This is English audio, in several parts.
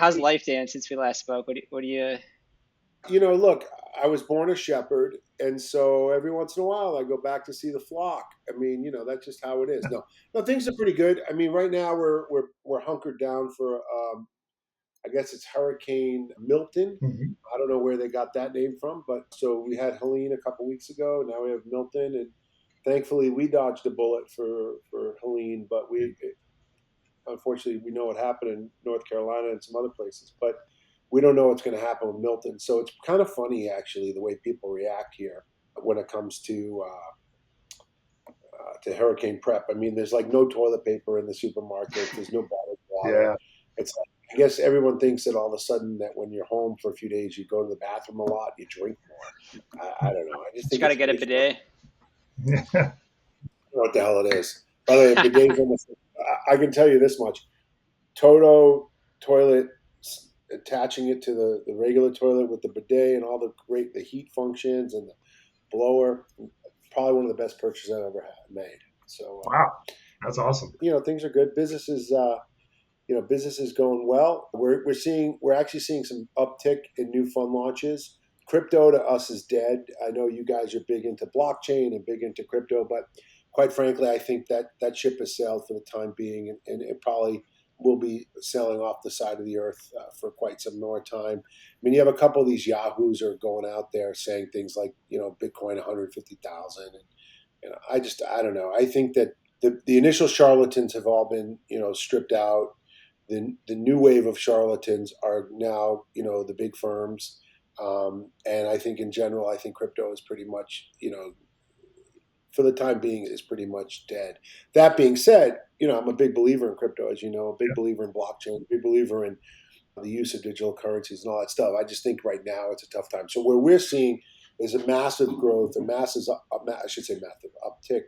how's life, Dan, since we last spoke? What do you? Look, I was born a shepherd, and so every once in a while I go back to see the flock. I mean, that's just how it is. No, no, things are pretty good. I mean, right now we're hunkered down for I guess it's Hurricane Milton. Mhm. I don't know where they got that name from, but so we had Helene a couple weeks ago. Now we have Milton, and thankfully we dodged a bullet for Helene, but unfortunately we know what happened in North Carolina and some other places, but we don't know what's going to happen with Milton. So it's kind of funny actually the way people react here when it comes to hurricane prep. I mean, there's like no toilet paper in the supermarket. There's no bottled water. Yeah. It's like, I guess everyone thinks that all of a sudden that when you're home for a few days, you go to the bathroom a lot, you drink more. I don't know. I just Just think got to get a it's funny. bidet. Yeah. I don't know what the hell it is. By the way, bidet's almost. I can tell you this much: Toto toilet, attaching it to the regular toilet with the bidet and all the heat functions and the blower. Probably one of the best purchases I've ever made. So Wow. That's awesome. things are good. Business is going well. We're actually seeing some uptick in new fund launches. Crypto to us is dead. I know you guys are big into blockchain and big into crypto, but quite frankly, I think that ship has sailed for the time being, and it probably will be sailing off the side of the earth for quite some more time. I mean, you have a couple of these yahoos are going out there saying things like, Bitcoin 150,000, and I don't know. I think that the initial charlatans have all been stripped out. The new wave of charlatans are now the big firms, and I think in general, I think crypto is pretty much for the time being is pretty much dead. That being said, I'm a big believer in crypto, as you know, a big believer in blockchain, a big believer in the use of digital currencies and all that stuff. I just think right now it's a tough time. So where we're seeing is a massive growth, I should say massive uptick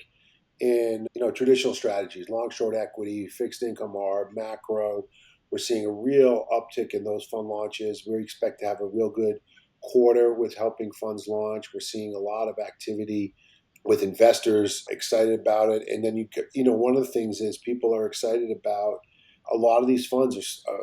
in traditional strategies, long short equity, fixed income arb, macro. We're seeing a real uptick in those fund launches. We expect to have a real good quarter with helping funds launch. We're seeing a lot of activity with investors excited about it. And then one of the things is people are excited about a lot of these funds,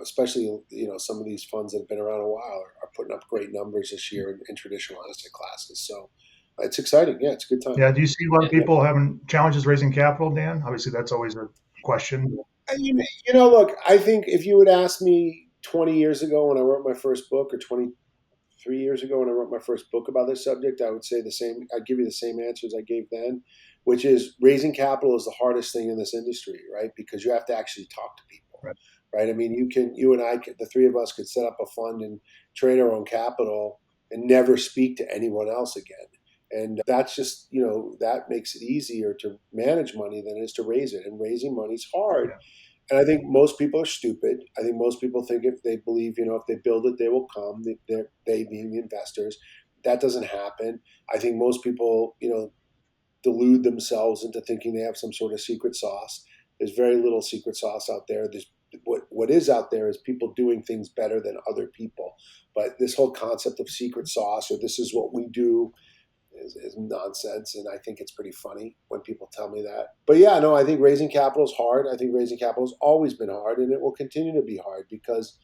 especially some of these funds that have been around a while, are putting up great numbers this year in traditional asset classes. So it's exciting. Yeah, it's a good time. Yeah. Do you see a lot of Yeah. people having challenges raising capital, Dan? Obviously, that's always a question. And look, I think if you would ask me 20 years ago when I wrote my first book, or 23 years ago when I wrote my first book about this subject, I would say the same. I'd give you the same answers I gave then, which is raising capital is the hardest thing in this industry, right? Because you have to actually talk to people, Right. right? I mean, you and I, the three of us could set up a fund and trade our own capital and never speak to anyone else again. And that's just, that makes it easier to manage money than it is to raise it. And raising money is hard. Yeah. And I think most people are stupid. I think most people think if they believe, if they build it, they will come. They being the investors. That doesn't happen. I think most people, delude themselves into thinking they have some sort of secret sauce. There's very little secret sauce out there. What is out there is people doing things better than other people. But this whole concept of secret sauce, or this is what we do, is nonsense. And I think it's pretty funny when people tell me that. But yeah, no, I think raising capital is hard. I think raising capital has always been hard, and it will continue to be hard because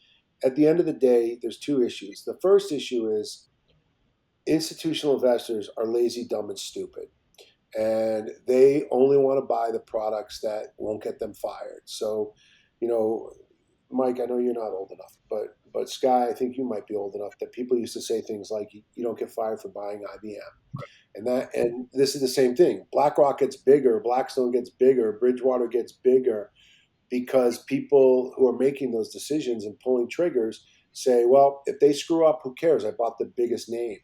at the end of the day, there's two issues. The first issue is institutional investors are lazy, dumb, and stupid. And they only want to buy the products that won't get them fired. So, you know, Mike, I know you're not old enough, but Sky, I think you might be old enough that people used to say things like, "You don't get fired for buying IBM," and this is the same thing. BlackRock gets bigger, Blackstone gets bigger, Bridgewater gets bigger because people who are making those decisions and pulling triggers say, "Well, if they screw up, who cares? I bought the biggest name."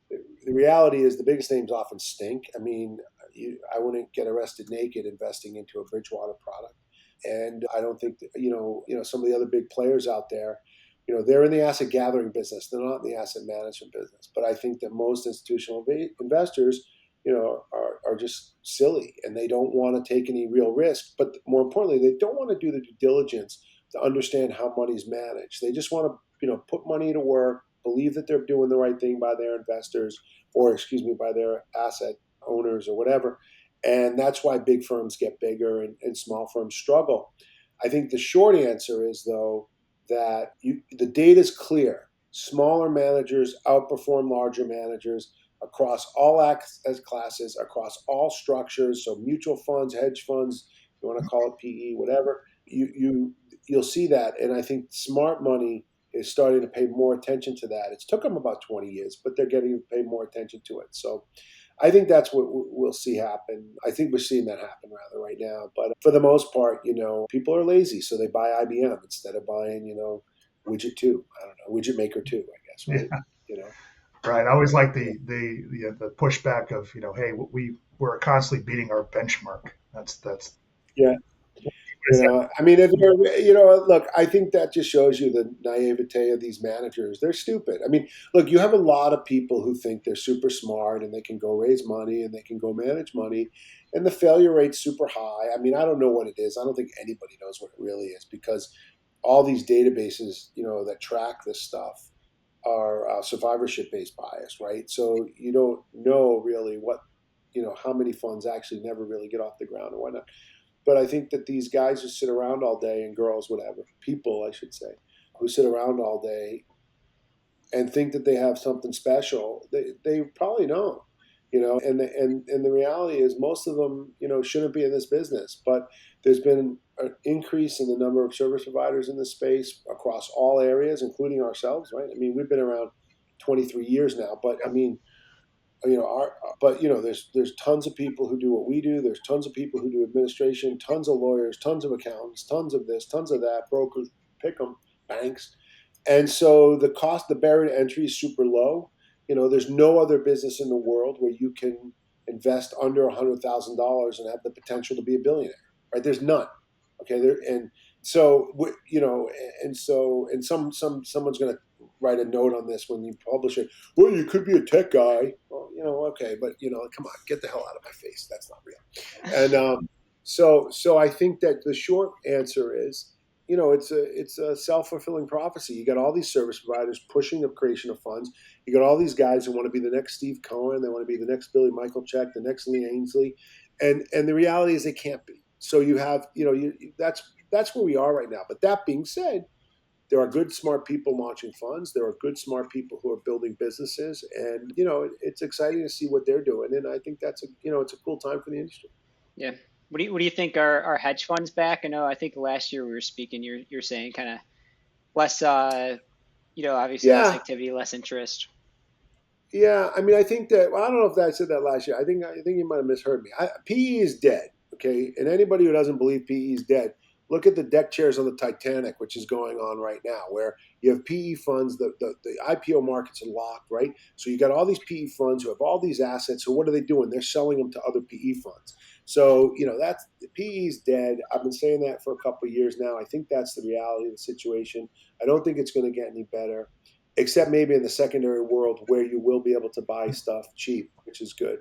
The reality is the biggest names often stink. I mean, I wouldn't get arrested naked investing into a Bridgewater product. And I don't think that, some of the other big players out there, they're in the asset gathering business. They're not in the asset management business. But I think that most institutional investors, are just silly and they don't want to take any real risk. But more importantly, they don't want to do the due diligence to understand how money's managed. They just want to, put money to work, believe that they're doing the right thing by their investors, or by their asset owners or whatever. And that's why big firms get bigger and small firms struggle. I think the short answer is, though, that the data is clear. Smaller managers outperform larger managers across all asset classes, across all structures. So mutual funds, hedge funds, you want to call it PE, whatever. You'll see that, and I think smart money is starting to pay more attention to that. It's took them about 20 years, but they're getting to pay more attention to it. So I think that's what we'll see happen. I think we're seeing that happen rather right now. But for the most part, people are lazy, so they buy IBM instead of buying, widget two. I don't know, widget maker two, I guess, right? Yeah. You know, Right. I always like yeah. the pushback of, hey, we're constantly beating our benchmark. That's Yeah. I mean, if you're, look, I think that just shows you the naivete of these managers. They're stupid. I mean, look, you have a lot of people who think they're super smart and they can go raise money and they can go manage money, and the failure rate's super high. I mean, I don't know what it is. I don't think anybody knows what it really is because all these databases, that track this stuff are survivorship based bias, right? So you don't know really what, how many funds actually never really get off the ground or whatnot. But I think that these guys who sit around all day, and girls, whatever, people, I should say, who sit around all day and think that they have something special, they probably don't. And the reality is most of them, shouldn't be in this business. But there's been an increase in the number of service providers in this space across all areas, including ourselves, right? I mean, we've been around 23 years now, but I mean, but there's tons of people who do what we do. There's tons of people who do administration, tons of lawyers, tons of accountants, tons of this, tons of that, brokers, pick them, banks. And so the barrier to entry is super low. There's no other business in the world where you can invest under $100,000 and have the potential to be a billionaire, right? There's none. Okay, and so someone's going to write a note on this when you publish it. Well, you could be a tech guy. Well, okay, but come on, get the hell out of my face. That's not real. And so I think that the short answer is, it's a self-fulfilling prophecy. You got all these service providers pushing the creation of funds. You got all these guys who want to be the next Steve Cohen. They want to be the next Billy Michael Check, the next Lee Ainsley, and the reality is they can't be. So you have, that's where we are right now. But that being said, there are good, smart people launching funds. There are good, smart people who are building businesses, and it's exciting to see what they're doing. And I think that's it's a cool time for the industry. Yeah. What do you think are hedge funds back? I think last year we were speaking, you're saying kind of less obviously less Yeah, activity, less interest. yeah. I mean, I think that I don't know if I said that last year. I think you might have misheard me. PE is dead. Okay, and anybody who doesn't believe PE is dead, look at the deck chairs on the Titanic, which is going on right now, where you have PE funds. The IPO markets are locked, right? So you got all these PE funds who have all these assets. So what are they doing? They're selling them to other PE funds. So that's PE is dead. I've been saying that for a couple of years now. I think that's the reality of the situation. I don't think it's going to get any better, except maybe in the secondary world where you will be able to buy stuff cheap, which is good.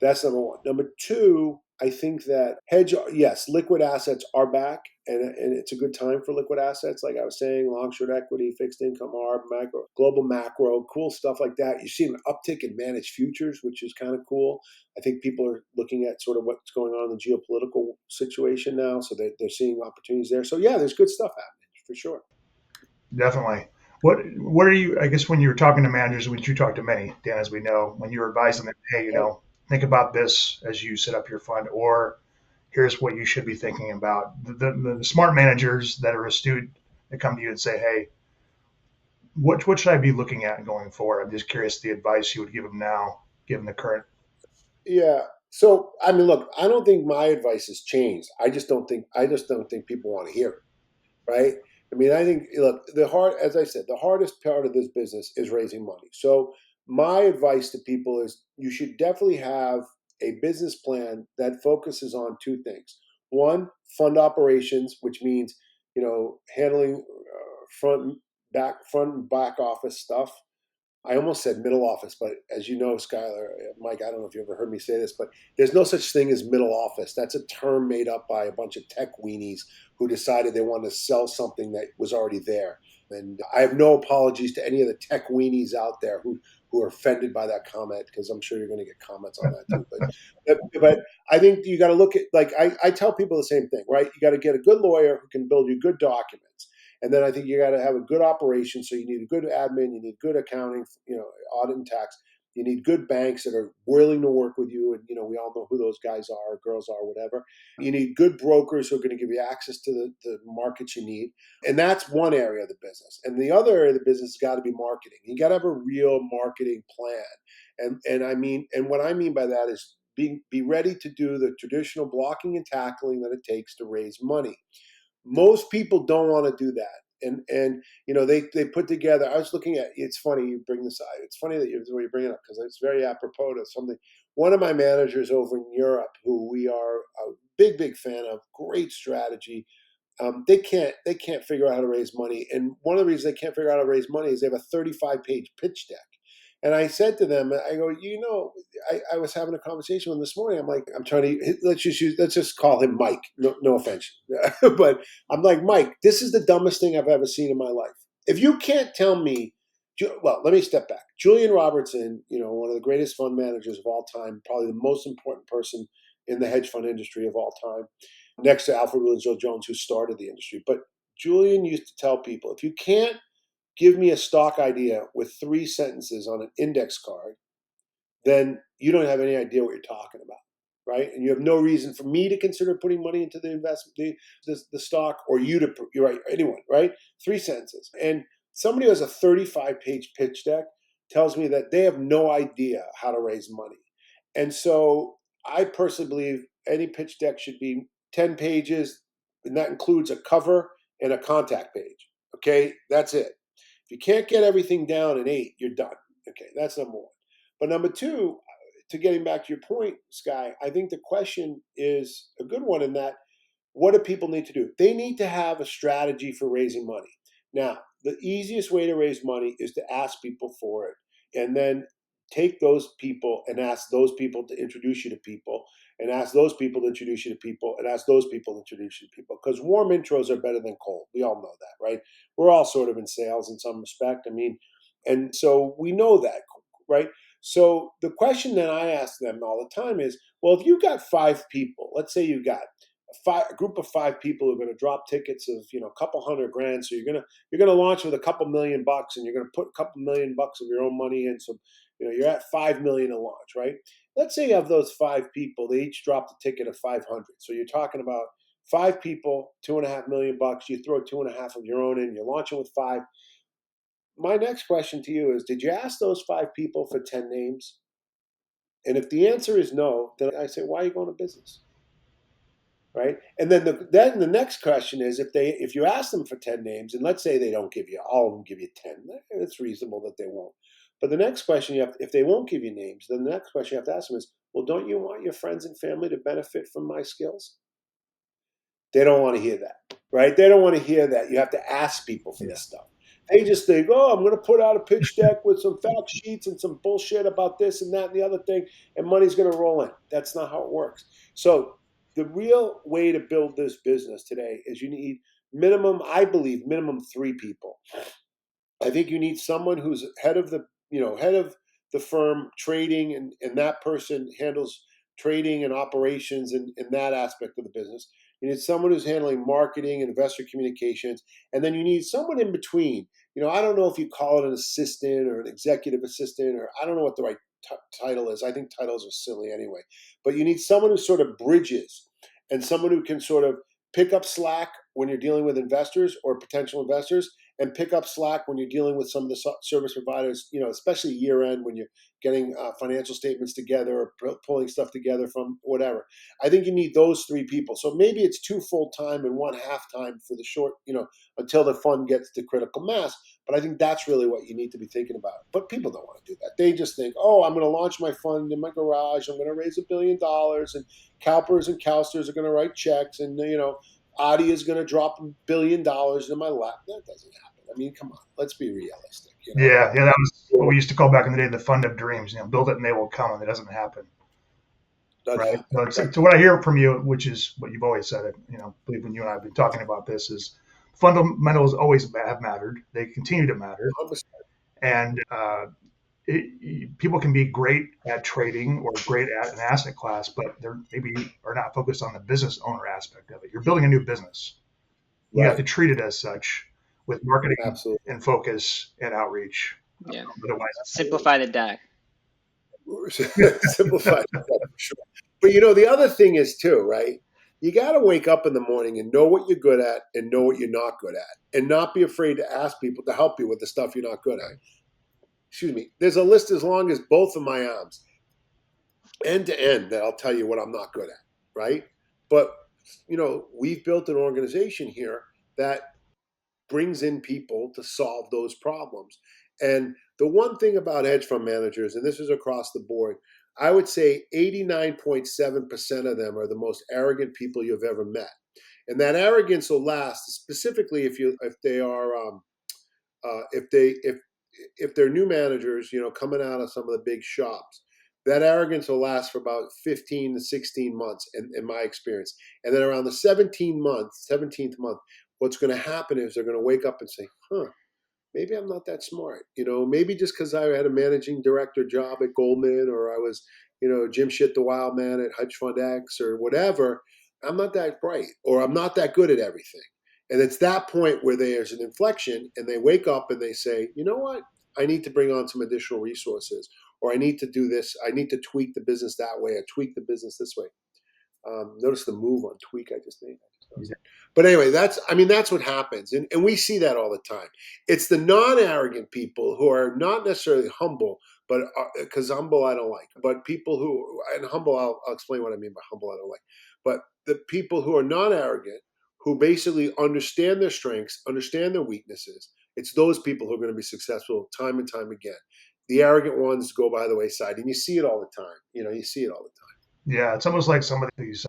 That's number one. Number two, I think that hedge, yes, liquid assets are back, and it's a good time for liquid assets. Like I was saying, long short equity, fixed income, ARB, macro, global macro, cool stuff like that. You see an uptick in managed futures, which is kind of cool. I think people are looking at sort of what's going on in the geopolitical situation now, so they're seeing opportunities there. So yeah, there's good stuff happening for sure. definitely. What are you? I guess when you were talking to managers, which you talk to many, Dan, as we know, when you were advising them, hey, think about this as you set up your fund, or here's what you should be thinking about. The smart managers that are astute that come to you and say, hey, what should I be looking at going forward? I'm just curious the advice you would give them now, given the current. Yeah. So I mean, look, I don't think my advice has changed. I just don't think people want to hear it, right? I mean, I think look, as I said, the hardest part of this business is raising money. So my advice to people is you should definitely have a business plan that focuses on two things. One, fund operations, which means handling front and back office stuff. I almost said middle office, but as you know, Skylar, Mike, I don't know if you ever heard me say this, but there's no such thing as middle office. That's a term made up by a bunch of tech weenies who decided they wanted to sell something that was already there. And I have no apologies to any of the tech weenies out there who are offended by that comment, because I'm sure you're going to get comments on that too. But I think you got to look at, like I tell people the same thing, right? You got to get a good lawyer who can build you good documents. And then I think you got to have a good operation. So you need a good admin, you need good accounting, audit and tax. You need good banks that are willing to work with you. And, we all know who those guys are, girls are, whatever. You need good brokers who are going to give you access to the markets you need. And that's one area of the business. And the other area of the business has got to be marketing. You got to have a real marketing plan. And what I mean by that is be ready to do the traditional blocking and tackling that it takes to raise money. Most people don't want to do that. And they put together. I was looking at. It's funny you bring this up. It's funny that you bring it up because it's very apropos to something. One of my managers over in Europe, who we are a big fan of, great strategy. They can't figure out how to raise money, and one of the reasons they can't figure out how to raise money is they have a 35-page pitch deck. And I said to them, I go, I was having a conversation with him this morning. I'm like, I'm trying to let's just call him Mike. No offense, but I'm like, Mike, this is the dumbest thing I've ever seen in my life. If you can't tell me, well, let me step back. Julian Robertson, one of the greatest fund managers of all time, probably the most important person in the hedge fund industry of all time, next to Alfred Williams Jones, who started the industry. But Julian used to tell people, if you can't give me a stock idea with 3 sentences on an index card, then you don't have any idea what you're talking about, right? And you have no reason for me to consider putting money into the investment, the stock, or you're right, anyone, right? 3 sentences. And somebody who has a 35-page pitch deck tells me that they have no idea how to raise money. And so I personally believe any pitch deck should be 10 pages, and that includes a cover and a contact page. Okay, that's it. If you can't get everything down in 8, you're done. Okay, that's number 1. But number 2, to getting back to your point, Sky, I think the question is a good one in that, what do people need to do? They need to have a strategy for raising money. Now, the easiest way to raise money is to ask people for it, and then take those people and ask those people to introduce you to people, and ask those people to introduce you to people, and ask those people to introduce you to people. Because warm intros are better than cold. We all know that, right? We're all sort of in sales in some respect. And so we know that, right? So the question that I ask them all the time is, well, if you got 5 people, let's say you got a group of 5 people who are going to drop tickets of a couple $100,000. So you're gonna launch with a couple $1 million, and you're going to put a couple $1 million of your own money in. So you're at $5 million to launch, right? Let's say of those 5 people, they each dropped a ticket of 500. So you're talking about 5 people, $2.5 million. You throw 2.5 of your own in. You're launching with 5. My next question to you is: did you ask those 5 people for 10 names? And if the answer is no, then I say, why are you going to business? Right? And then the next question is, if you ask them for 10 names, and let's say they don't give you, all of them give you 10, it's reasonable that they won't. But the next question if they won't give you names, then the next question you have to ask them is, well, don't you want your friends and family to benefit from my skills? They don't want to hear that, right? They don't want to hear that. You have to ask people for this stuff. They just think, oh, I'm going to put out a pitch deck with some fact sheets and some bullshit about this and that and the other thing, and money's going to roll in. That's not how it works. So the real way to build this business today is you need minimum 3 people. I think you need someone who's head of the firm trading, and that person handles trading and operations in that aspect of the business. You need someone who's handling marketing and investor communications, and then you need someone in between. I don't know if you call it an assistant or an executive assistant, or I don't know what the right title is. I think titles are silly anyway. But you need someone who sort of bridges, and someone who can sort of pick up slack when you're dealing with investors or potential investors, and pick up slack when you're dealing with some of the service providers, especially year end when you're getting financial statements together or pulling stuff together from whatever. I think you need those 3 people. So maybe it's 2 full-time and 1 half-time for the short, until the fund gets to critical mass. But I think that's really what you need to be thinking about. But people don't want to do that. They just think, oh, I'm going to launch my fund in my garage. I'm going to raise $1 billion, and CalPERS and CalSTRS are going to write checks, and Adi is going to drop $1 billion into my lap. That doesn't happen. I mean, come on, let's be realistic. Yeah, that was what we used to call back in the day the fund of dreams. Build it and they will come, and it doesn't happen. Right. So what I hear from you, which is what you've always said, I believe when you and I have been talking about this, is fundamentals always have mattered. They continue to matter, and people can be great at trading or great at an asset class, but they maybe are not focused on the business owner aspect of it. You're building a new business. You have to treat it as such. with marketing Absolutely. and focus and outreach. Yeah. Otherwise, Simplify the deck. Simplified, for sure. But the other thing is too, right? You got to wake up in the morning and know what you're good at and know what you're not good at, and not be afraid to ask people to help you with the stuff you're not good at. Excuse me. There's a list as long as both of my arms, end to end, that I'll tell you what I'm not good at, right? But we've built an organization here that brings in people to solve those problems. And the one thing about hedge fund managers, and this is across the board, I would say 89.7% of them are the most arrogant people you've ever met. And that arrogance will last, specifically if they are if they're new managers, coming out of some of the big shops. That arrogance will last for about 15 to 16 months in my experience. And then around the 17th month, what's going to happen is they're going to wake up and say, maybe I'm not that smart. Maybe just because I had a managing director job at Goldman, or I was, Jim Shit the Wild Man at Hedge Fund X or whatever, I'm not that bright, or I'm not that good at everything. And it's that point where there's an inflection and they wake up and they say, you know what? I need to bring on some additional resources, or I need to do this. I need to tweak the business that way, or tweak the business this way. Notice the move on tweak I just made. But anyway, that's what happens. And we see that all the time. It's the non-arrogant people who are not necessarily humble, but because humble I don't like. But people who, and humble, I'll explain what I mean by humble I don't like. But the people who are non-arrogant, who basically understand their strengths, understand their weaknesses, it's those people who are going to be successful time and time again. The arrogant ones go by the wayside, and you see it all the time. You see it all the time. yeah, it's almost like some of these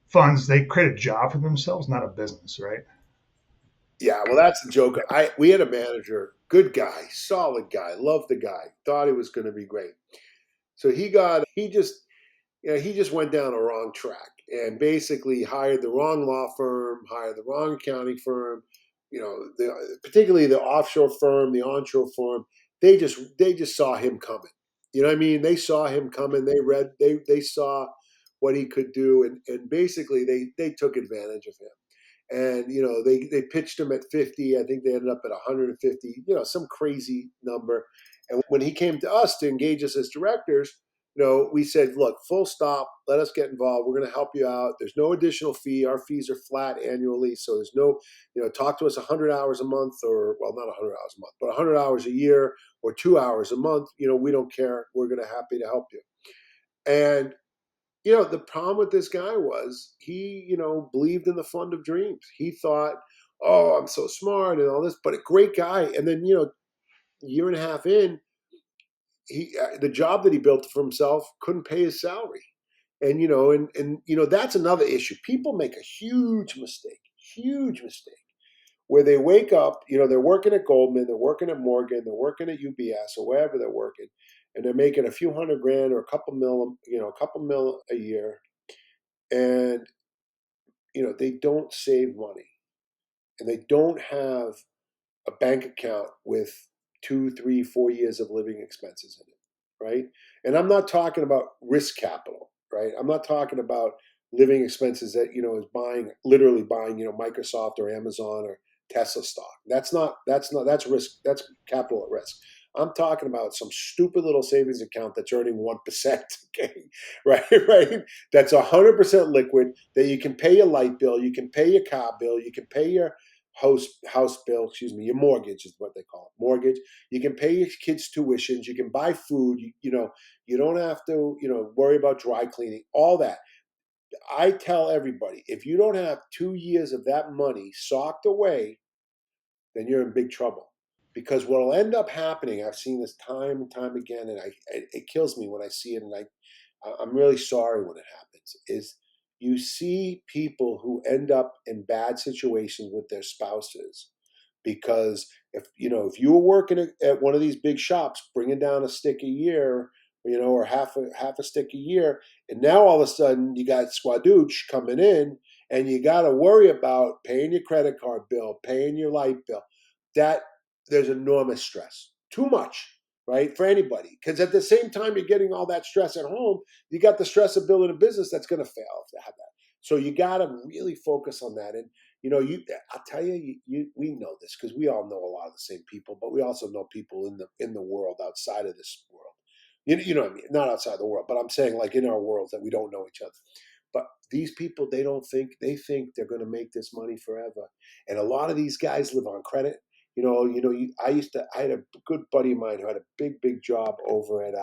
funds, they create a job for themselves, not a business, right? Yeah, well, that's the joke. We had a manager, good guy, solid guy, loved the guy, thought he was going to be great. So he just went down a wrong track and basically hired the wrong law firm, hired the wrong accounting firm. Particularly the offshore firm, the onshore firm. They just saw him coming. You know what I mean? They saw him coming. They saw what he could do, and basically they took advantage of him. And they pitched him at 50. I think they ended up at 150, some crazy number. And when he came to us to engage us as directors, we said, look, full stop, let us get involved, we're going to help you out, there's no additional fee, our fees are flat annually, so there's no, talk to us 100 hours a month, or, well, not 100 hours a month, but 100 hours a year or 2 hours a month, we don't care, we're going to happy to help you. And the problem with this guy was he, believed in the fund of dreams. He thought, oh, I'm so smart and all this, but a great guy. And then, year and a half in, the job that he built for himself couldn't pay his salary. And, that's another issue. People make a huge mistake, where they wake up, they're working at Goldman, they're working at Morgan, they're working at UBS or wherever they're working, and they're making a few $100 grand or a couple mil a year. And they don't save money, and they don't have a bank account with 2, 3, 4 years of living expenses in it, right? And I'm not talking about risk capital, right? I'm not talking about living expenses that is literally buying Microsoft or Amazon or Tesla stock. That's risk. That's capital at risk. I'm talking about some stupid little savings account that's earning 1%. Okay, right, right. That's 100% liquid. That you can pay your light bill, you can pay your car bill, you can pay your house bill. Excuse me, your mortgage is what they call it. Mortgage. You can pay your kids' tuitions. You can buy food. You don't have to worry about dry cleaning. All that. I tell everybody, if you don't have 2 years of that money socked away, then you're in big trouble. Because what will end up happening, I've seen this time and time again, and it kills me when I see it, and I'm really sorry when it happens, is you see people who end up in bad situations with their spouses. Because if you were working at one of these big shops, bringing down a stick a year, or half a stick a year, and now all of a sudden you got squadooch coming in, and you got to worry about paying your credit card bill, paying your light bill. That there's enormous stress, too much, right, for anybody. Because at the same time you're getting all that stress at home, you got the stress of building a business that's going to fail if they have that. So you got to really focus on that. And I'll tell you, we know this because we all know a lot of the same people, but we also know people in the world outside of this world. You know what I mean? Not outside the world, but I'm saying like in our world that we don't know each other. But these people, they think they're going to make this money forever, and a lot of these guys live on credit. I had a good buddy of mine who had a big job over at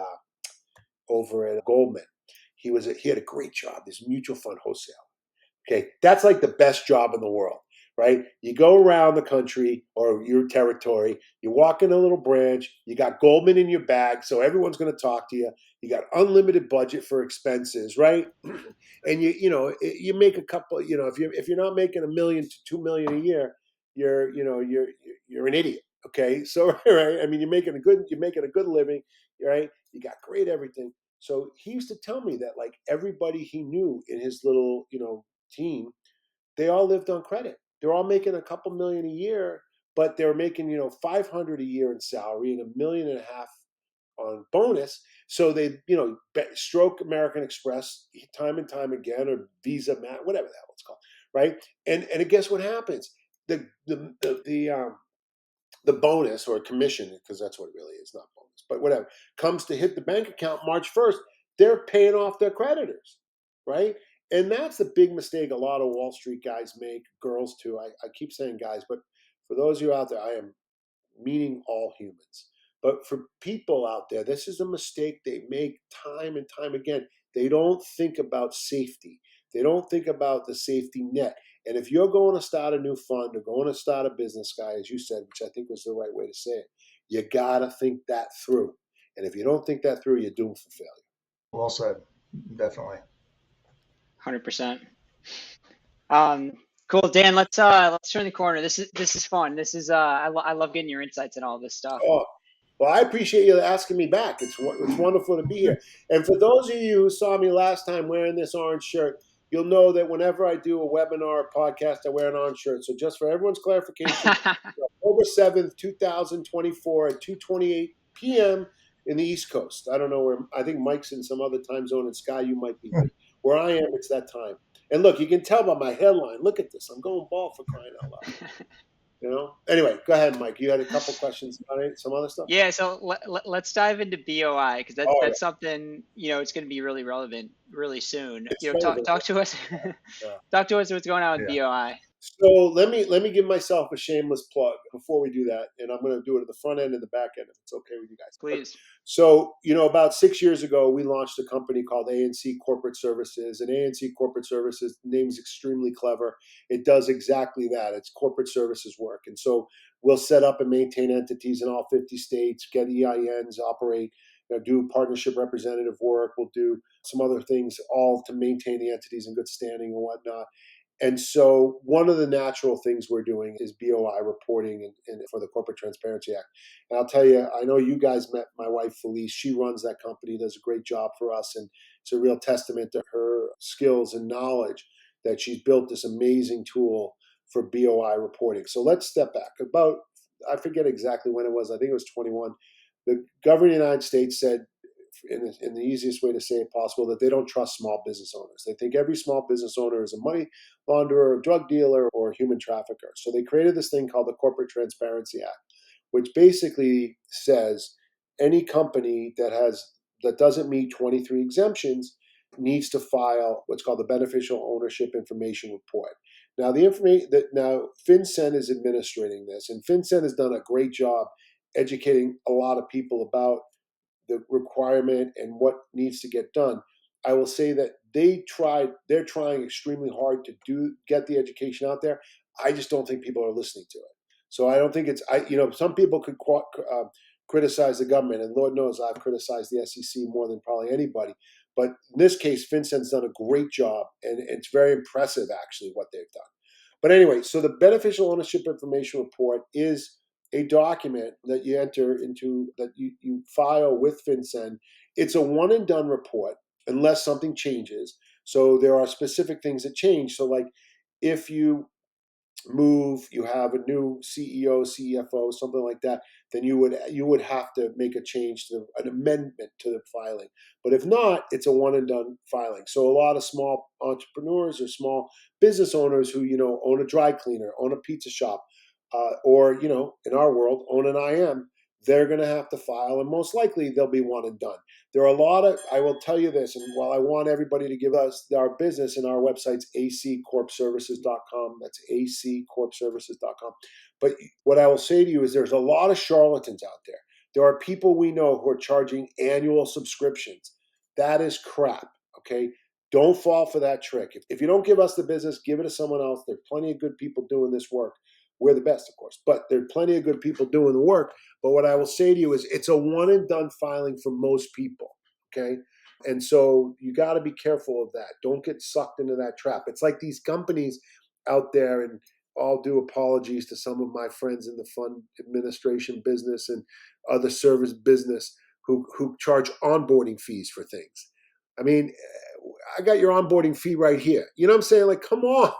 Goldman. He had a great job, this mutual fund wholesale. Okay, that's like the best job in the world, right? You go around the country or your territory, you walk in a little branch, you got Goldman in your bag, so everyone's going to talk to you. You got unlimited budget for expenses, right? And you make a couple. If you're not making $1 million to $2 million a year, you're an idiot. Okay, so right, I mean you're making a good living, right? You got great everything. So he used to tell me that like everybody he knew in his little team, they all lived on credit. They're all making a couple million a year, but they're making 500 a year in salary and $1.5 million on bonus. So they stroke American Express time and time again, or Visa, whatever the hell it's called, right? And guess what happens? The bonus or commission, because that's what it really is, not bonus, but whatever, comes to hit the bank account March 1st, they're paying off their creditors, right? And that's the big mistake a lot of Wall Street guys make, girls too. I keep saying guys, but for those of you out there, I am meaning all humans. But for people out there, this is a mistake they make time and time again. They don't think about safety. They don't think about the safety net. And if you're going to start a new fund or going to start a business, guy, as you said, which I think was the right way to say it, you got to think that through. And if you don't think that through, you're doomed for failure. Well said. Definitely. 100%. Cool, Dan. Let's turn the corner. This is fun. I love getting your insights and all this stuff. Oh, well, I appreciate you asking me back. It's wonderful to be here. And for those of you who saw me last time wearing this orange shirt, you'll know that whenever I do a webinar or podcast, I wear an orange shirt. So just for everyone's clarification, October 7th, 2024 at 2:28 p.m. in the East Coast. I don't know where. I think Mike's in some other time zone, and Sky, you might be. But where I am, it's that time. And look, you can tell by my headline. Look at this. I'm going bald for crying out loud. Anyway, go ahead, Mike. You had a couple questions about it, some other stuff. Yeah, so let's dive into BOI because Oh, that's something it's going to be really relevant really soon. it's Talk to us, Yeah. talk to us what's going on with BOI. So let me give myself a shameless plug before we do that, and I'm going to do it at the front end and the back end if it's okay with you guys. Please. So about 6 years ago, we launched a company called A&C Corporate Services, and A&C Corporate Services, the name's extremely clever. It does exactly that. It's corporate services work, and so we'll set up and maintain entities in all 50 states, get EINs, operate, do partnership representative work. We'll do some other things, all to maintain the entities in good standing and whatnot. And so one of the natural things we're doing is BOI reporting and for the Corporate Transparency Act. And I'll tell you, I know you guys met my wife, Felice. She runs that company, does a great job for us. And it's a real testament to her skills and knowledge that she's built this amazing tool for BOI reporting. So let's step back. I forget exactly when it was. I think it was 21. The government of the United States said, in the easiest way to say it possible, that they don't trust small business owners. They think every small business owner is a money launderer, a drug dealer, or a human trafficker. So they created this thing called the Corporate Transparency Act, which basically says any company that doesn't meet 23 exemptions needs to file what's called the Beneficial Ownership Information Report. Now, FinCEN is administrating this, and FinCEN has done a great job educating a lot of people about the requirement and what needs to get done. I will say that they're trying extremely hard to get the education out there. I just don't think people are listening to it. So I don't think some people could criticize the government, and Lord knows I've criticized the SEC more than probably anybody. But in this case, FinCEN's done a great job, and it's very impressive actually what they've done. But anyway, so the Beneficial Ownership Information Report is a document that you enter into, that you file with FinCEN. It's a one and done report unless something changes. So there are specific things that change. So like if you move, you have a new CEO, CFO, something like that, then you would have to make a change to an amendment to the filing. But if not, it's a one and done filing. So a lot of small entrepreneurs or small business owners who own a dry cleaner, own a pizza shop, or in our world own an IM, they're going to have to file, and most likely they'll be one and done. There are a lot of, I will tell you this, and while I want everybody to give us our business, and our website's accorpservices.com, that's accorpservices.com. But what I will say to you is there's a lot of charlatans out there. There are people we know who are charging annual subscriptions. That is crap, okay? Don't fall for that trick. If you don't give us the business, give it to someone else. There are plenty of good people doing this work. We're the best, of course, but there are plenty of good people doing the work. But what I will say to you is it's a one and done filing for most people, okay? And so you got to be careful of that. Don't get sucked into that trap. It's like these companies out there, and I'll do apologies to some of my friends in the fund administration business and other service business who charge onboarding fees for things. I mean, I got your onboarding fee right here. You know what I'm saying? Like, come on.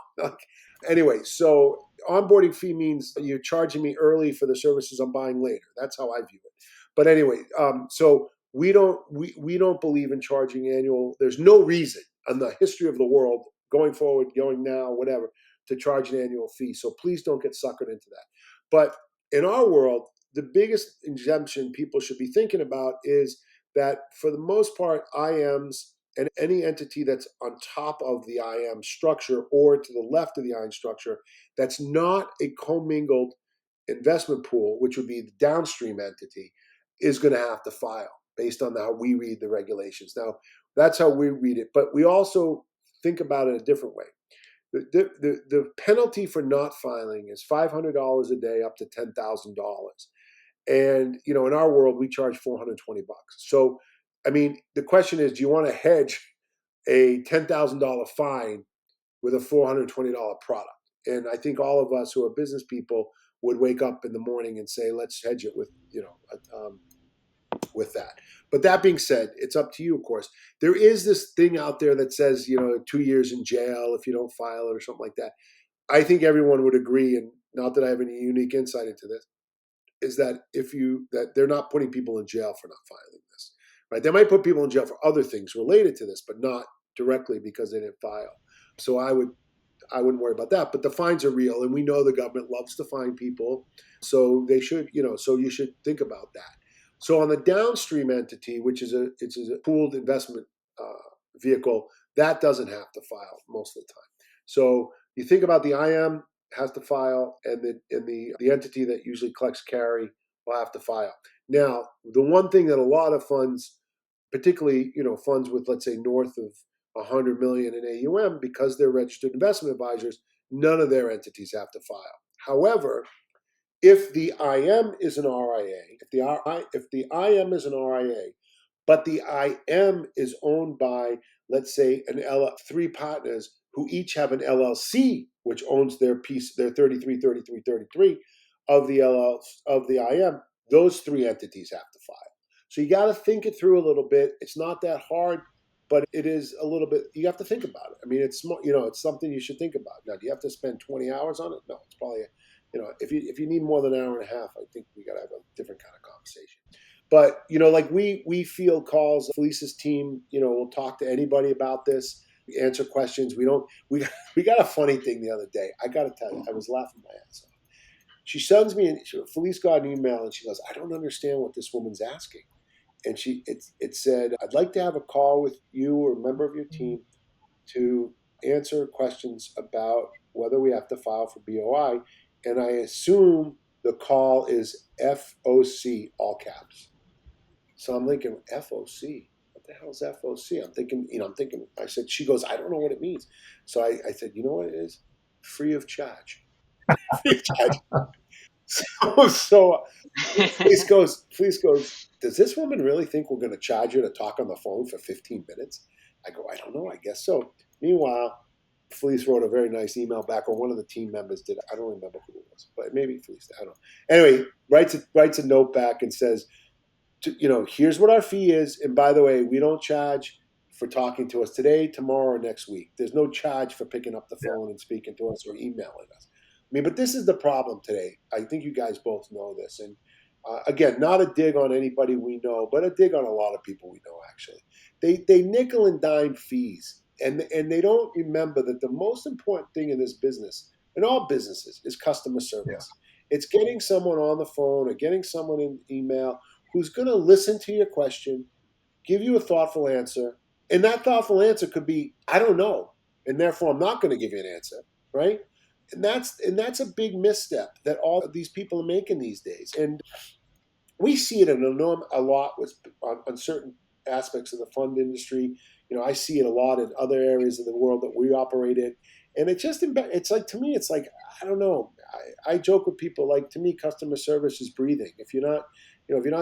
Anyway, so onboarding fee means you're charging me early for the services I'm buying later. That's how I view it. But anyway, so we don't believe in charging annual. There's no reason in the history of the world, going forward, going now, whatever, to charge an annual fee. So please don't get suckered into that. But in our world, the biggest exemption people should be thinking about is that for the most part, IMs and any entity that's on top of the IM structure or to the left of the IM structure that's not a commingled investment pool, which would be the downstream entity, is going to have to file based on how we read the regulations. Now, that's how we read it, but we also think about it a different way. The penalty for not filing is $500 a day up to $10,000. And in our world, we charge $420. So, I mean, the question is, do you want to hedge a $10,000 fine with a $420 product? And I think all of us who are business people would wake up in the morning and say, let's hedge it with with that. But that being said, it's up to you, of course. There is this thing out there that says 2 years in jail if you don't file it or something like that. I think everyone would agree, and not that I have any unique insight into this, is that that they're not putting people in jail for not filing this, right? They might put people in jail for other things related to this, but not directly because they didn't file. So I wouldn't worry about that. But the fines are real, and we know the government loves to fine people, so they should, so you should think about that. So on the downstream entity, which is it's a pooled investment vehicle, that doesn't have to file most of the time. So you think about the IM has to file, and the entity that usually collects carry will have to file. Now, the one thing that a lot of funds, particularly funds with, let's say, north of 100 million in AUM, because they're registered investment advisors, none of their entities have to file. However, if the IM is an RIA, if the IM is an RIA, but the IM is owned by, let's say, three partners who each have an LLC, which owns their piece, their 33, 33, 33 of the IM, those three entities have to file. So you got to think it through a little bit. It's not that hard, but it is a little bit. You have to think about it. I mean, it's something you should think about. Now, do you have to spend 20 hours on it? No, it's probably if you need more than an hour and a half, I think we got to have a different kind of conversation. But like we field calls. Felice's team, will talk to anybody about this, answer questions. We got a funny thing the other day. I got to tell you, I was laughing my ass off. She sends me, Felice got an email, and she goes, "I don't understand what this woman's asking." And it said, "I'd like to have a call with you or a member of your team to answer questions about whether we have to file for BOI." And I assume the call is FOC, all caps. So I'm thinking, FOC? What the hell is FOC? I said, she goes, "I don't know what it means." So I said, "You know what it is? Free of charge." Free of charge. So Fleece goes, "Does this woman really think we're going to charge her to talk on the phone for 15 minutes? I go, "I don't know. I guess so." Meanwhile, Fleece wrote a very nice email back, or one of the team members did. I don't remember who it was, but maybe Fleece. I don't know. Anyway, writes a note back and says, "Here's what our fee is. And by the way, we don't charge for talking to us today, tomorrow, or next week. There's no charge for picking up the phone and speaking to us or emailing us. mean, but this is the problem today. I think you guys both know this. And again, not a dig on anybody we know, but a dig on a lot of people we know, actually. They nickel and dime fees. And they don't remember that the most important thing in this business, in all businesses, is customer Yeah. service. It's getting someone on the phone or getting someone in email who's going to listen to your question, give you a thoughtful answer, and that thoughtful answer could be, I don't know, and therefore I'm not going to give you an answer, right? And that's a big misstep that all of these people are making these days. And we see it a lot with on certain aspects of the fund industry. I see it a lot in other areas of the world that we operate in, and it's like, to me, it's like, I don't know. I joke with people, like, to me, customer service is breathing. If you're not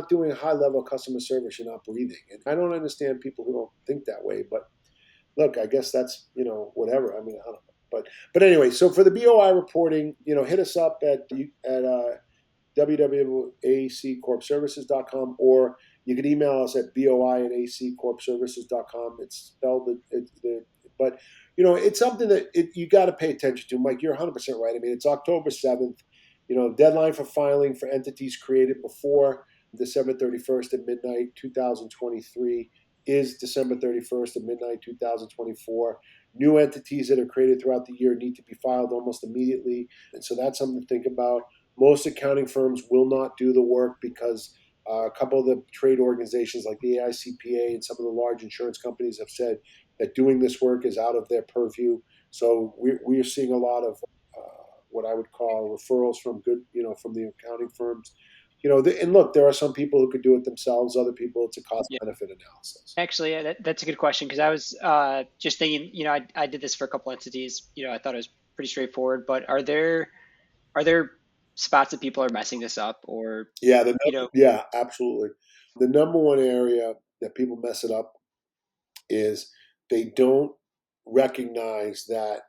doing high level customer service, you're not breathing. And I don't understand people who don't think that way. But look, I guess that's, whatever. I mean, I don't know. But anyway, so for the BOI reporting, hit us up at www.accorpservices.com, or you can email us at boi at accorpservices.com. It's spelled but it's something that you got to pay attention to. Mike, you're 100% right. I mean, it's October 7th. Deadline for filing for entities created before December 31st at midnight 2023 is December 31st at midnight 2024. New entities that are created throughout the year need to be filed almost immediately, and so that's something to think about. Most accounting firms will not do the work because a couple of the trade organizations like the AICPA and some of the large insurance companies have said that doing this work is out of their purview. So we're seeing a lot of what I would call referrals from from the accounting firms. And look, there are some people who could do it themselves. Other people, it's a cost Yeah. benefit analysis. Actually, that's a good question because I was just thinking, I did this for a couple entities. I thought it was pretty straightforward, but are there spots that people are messing this up or, Yeah, you know, yeah, absolutely. The number one area that people mess it up is they don't recognize that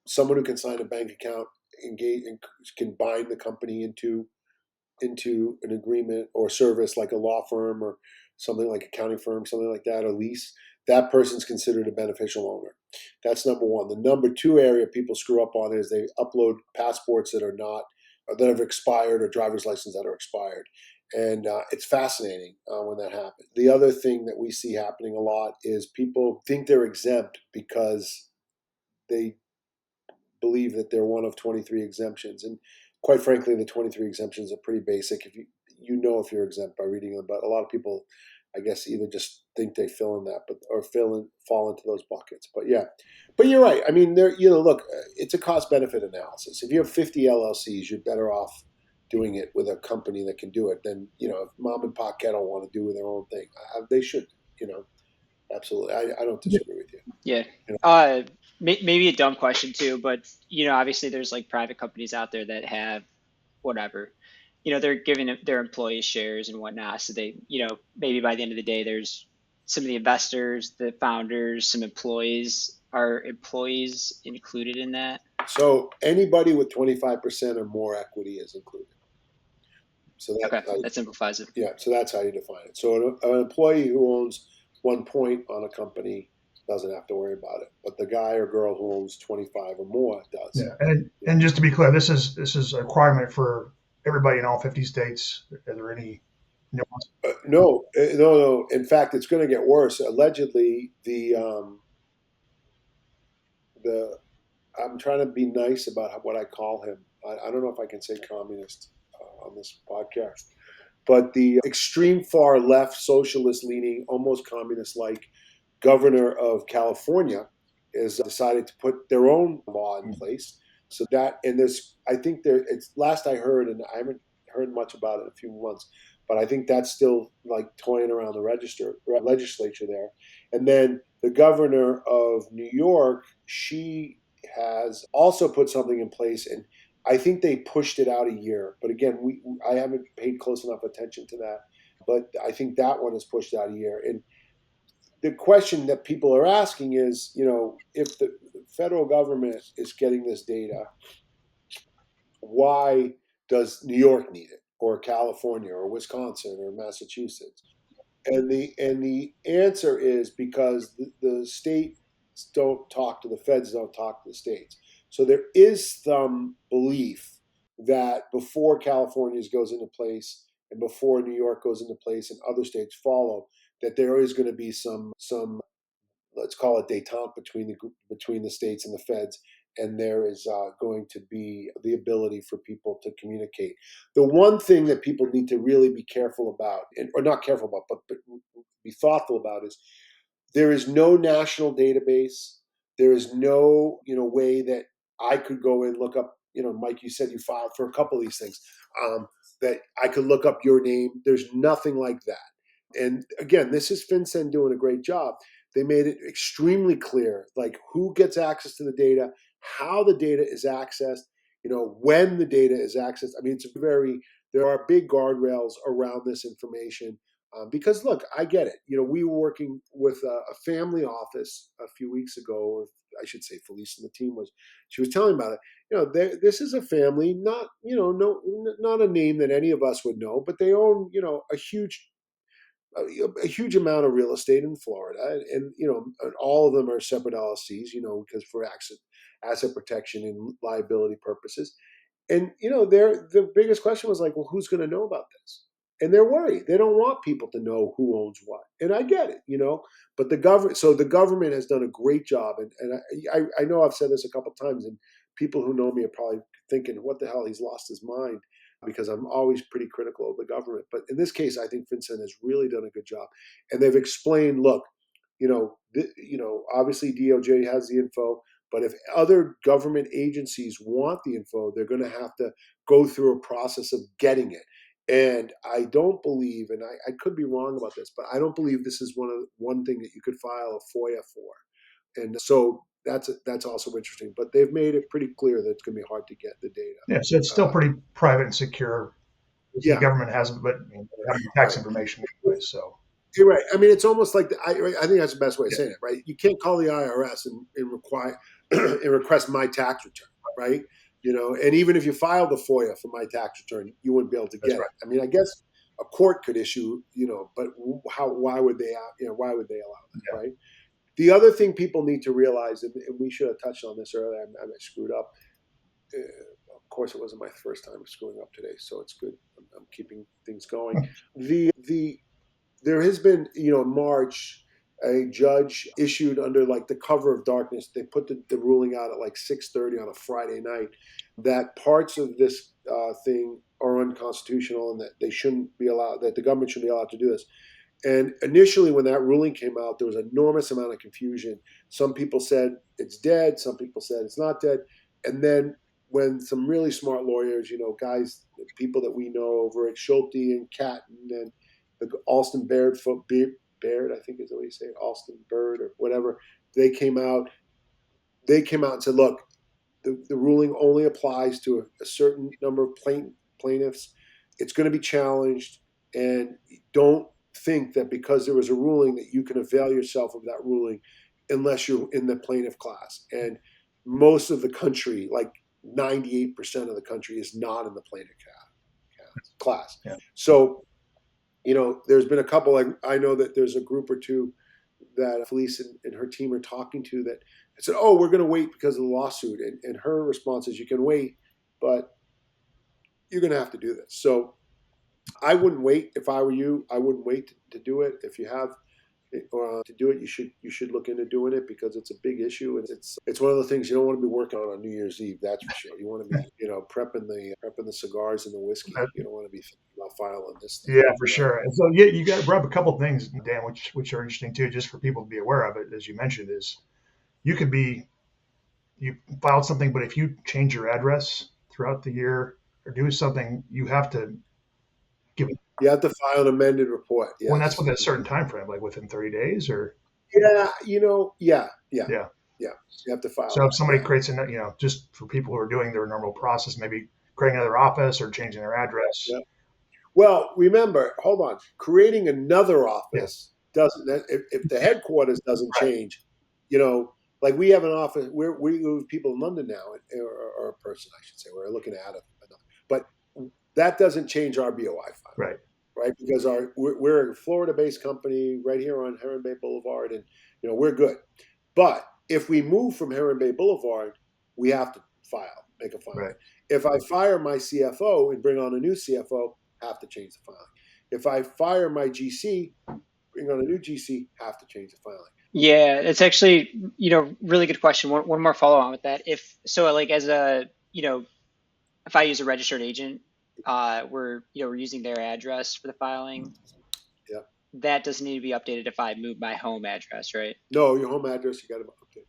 someone who can sign a bank account engage and can bind the company into an agreement or service like a law firm or something like accounting firm, something like that, a lease, that person's considered a beneficial owner. That's number one. The number two area people screw up on is they upload passports that have expired, or driver's license that are expired. And it's fascinating when that happens. The other thing that we see happening a lot is people think they're exempt because they believe that they're one of 23 exemptions. And quite frankly, the 23 exemptions are pretty basic. If you're exempt by reading them, but a lot of people, I guess, either just think they fill in that, or fall into those buckets. But yeah, but you're right. I mean, look, it's a cost benefit analysis. If you have 50 LLCs, you're better off doing it with a company that can do it than if mom and pop kettle want to do their own thing. They should, you know, absolutely. I don't disagree with you. yeah. You know? Uh, maybe a dumb question too, but obviously there's like private companies out there that have whatever, they're giving their employees shares and whatnot. So they, maybe by the end of the day, there's some of the investors, the founders, some employees. Are employees included in that? So anybody with 25% or more equity is included. So Okay, that that simplifies it. yeah, so that's how you define it. So an employee who owns 1 point on a company doesn't have to worry about it, but the guy or girl who owns 25 or more does. Yeah. And just to be clear, this is a requirement for everybody in all 50 states. Are there any nuance? No, no, no. In fact, it's going to get worse. Allegedly, the I'm trying to be nice about what I call him. I don't know if I can say communist on this podcast, but the extreme far left, socialist leaning, almost communist like governor of California has decided to put their own law in place. So that, and this, I think it's last I heard, and I haven't heard much about it in a few months, but I think that's still like toying around the legislature there. And then the governor of New York, she has also put something in place, and I think they pushed it out a year. But again, I haven't paid close enough attention to that. But I think that one is pushed out a year. And the question that people are asking is, if the federal government is getting this data, why does New York need it, or California, or Wisconsin, or Massachusetts? And the answer is because the states don't talk to the feds, don't talk to the states. So there is some belief that before California goes into place and before New York goes into place and other states follow, that there is going to be some let's call it détente between the states and the feds, and there is going to be the ability for people to communicate. The one thing that people need to really be careful about, or not careful about, but be thoughtful about, is there is no national database. There is no way that I could go and look up. Mike, you said you filed for a couple of these things. That I could look up your name. There's nothing like that. And again, this is FinCEN doing a great job. They made it extremely clear, like who gets access to the data, how the data is accessed, when the data is accessed. I mean, there are big guardrails around this information. Because look, I get it. We were working with a family office a few weeks ago, or I should say, Felice and the team she was telling about it. This is a family, not not a name that any of us would know, but they own a huge amount of real estate in Florida, and all of them are separate LLCs, because for asset protection and liability purposes. And the biggest question was like, well, who's going to know about this? And they're worried. They don't want people to know who owns what. And I get it. But the government has done a great job. And I know I've said this a couple of times, and people who know me are probably thinking, what the hell, he's lost his mind, because I'm always pretty critical of the government. But in this case, I think FinCEN has really done a good job, and they've explained, look, obviously DOJ has the info, but if other government agencies want the info, they're going to have to go through a process of getting it. And I don't believe, and I could be wrong about this, but I don't believe this is one thing that you could file a FOIA for. And so that's also interesting. But they've made it pretty clear that it's going to be hard to get the data. Yeah, so it's still pretty private and secure. The Yeah, government hasn't, but they have tax right. information anyway. So You're right. I mean, it's almost like I think that's the best way of saying it, right? You can't call the IRS and require and request my tax return, right? And even if you filed the FOIA for my tax return, you wouldn't be able to that's get right. it. I mean, I guess a court could issue, but why would they, why would they allow that, Yeah. right? The other thing people need to realize, and we should have touched on this earlier, I screwed up. Of course, it wasn't my first time screwing up today, so it's good. I'm keeping things going. The There has been, in March, a judge issued under like the cover of darkness. They put the ruling out at like 6:30 on a Friday night that parts of this thing are unconstitutional and that they shouldn't be allowed, that the government should be allowed to do this. And initially, when that ruling came out, there was an enormous amount of confusion. Some people said it's dead. Some people said it's not dead. And then when some really smart lawyers, guys, people that we know over at Schulte and Catton and the Alston Baird, I think is the way you say it, Alston Bird or whatever, they came out. They came out and said, look, the ruling only applies to a certain number of plaintiffs. It's going to be challenged, and don't think that because there was a ruling that you can avail yourself of that ruling unless you're in the plaintiff class. And most of the country, like 98% of the country, is not in the plaintiff class. Yeah. So, there's been a couple, like I know that there's a group or two that Felice and her team are talking to that said, oh, we're going to wait because of the lawsuit. And her response is, you can wait, but you're going to have to do this. So I wouldn't wait. If I were you, I wouldn't wait to do it. If you have to do it, you should look into doing it, because it's a big issue, and it's one of the things you don't want to be working on New Year's Eve. That's for sure. You want to be prepping the cigars and the whiskey. You don't want to be thinking about filing this thing. Yeah, for sure. And so, yeah, you got to brought up a couple of things, Dan, which are interesting too, just for people to be aware of it. As you mentioned, is you could be you filed something, but if you change your address throughout the year or do something, you have to give it. You have to file an amended report. When that's Yes. within a certain time frame, like within 30 days, or Yeah. yeah. Yeah. You have to file So if that. somebody Yeah. creates just for people who are doing their normal process, maybe creating another office or changing their address. Yeah. Well, remember, hold on. Creating another Yeah. office doesn't. If the headquarters doesn't Right. change, like we have an office. We move people in London now, or a person, I should say. We're looking at it, but that doesn't change our BOI file, Right. right? Because we're a Florida-based company right here on Heron Bay Boulevard, and we're good. But if we move from Heron Bay Boulevard, we have to make a filing. Right. If I fire my CFO and bring on a new CFO, have to change the filing. If I fire my GC, bring on a new GC, have to change the filing. Yeah, it's actually, really good question. One more follow on with that. If so, like as a, if I use a registered agent, we're using their address for the filing. Yeah. That doesn't need to be updated if I move my home address, right? No, your home address, you got to update.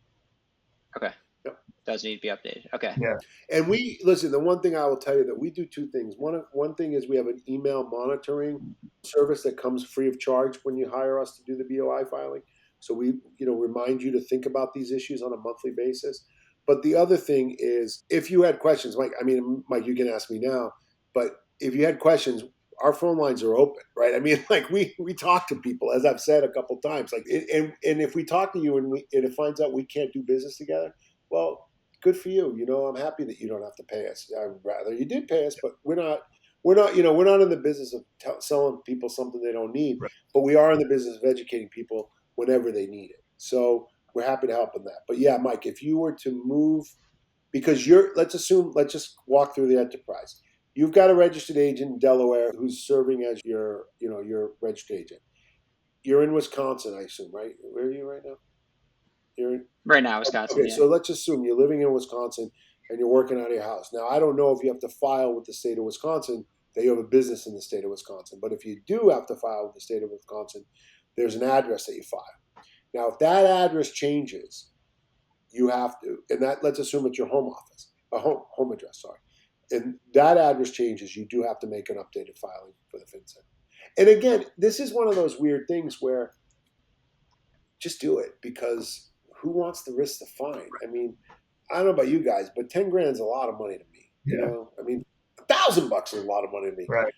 Okay. Yep. Does need to be updated. Okay. Yeah. And we listen. The one thing I will tell you that we do two things. One thing is we have an email monitoring service that comes free of charge when you hire us to do the BOI filing. So we remind you to think about these issues on a monthly basis. But the other thing is, if you had questions, Mike. I mean, Mike, you can ask me now. But if you had questions, our phone lines are open, right? I mean, like we talk to people, as I've said a couple times. Like, and if we talk to you and it finds out we can't do business together, well, good for you. I'm happy that you don't have to pay us. I'd rather you did pay us, but we're not in the business of selling people something they don't need, Right. but we are in the business of educating people whenever they need it. So we're happy to help in that. But yeah, Mike, if you were to move, because let's just walk through the enterprise. You've got a registered agent in Delaware who's serving as your registered agent. You're in Wisconsin, I assume, right? Where are you right now? You're in, Right now, Wisconsin. Okay, Yeah. so let's assume you're living in Wisconsin and you're working out of your house. Now, I don't know if you have to file with the state of Wisconsin that you have a business in the state of Wisconsin, but if you do have to file with the state of Wisconsin, there's an address that you file. Now, if that address changes, you have to, and that let's assume it's your home office, a home address, sorry, and that address changes, you do have to make an updated filing for the FinCEN. And again, this is one of those weird things where just do it because who wants to risk the fine? I mean, I don't know about you guys, but 10 grand is a lot of money to me. Yeah. I mean, $1,000 is a lot of money to me. Right.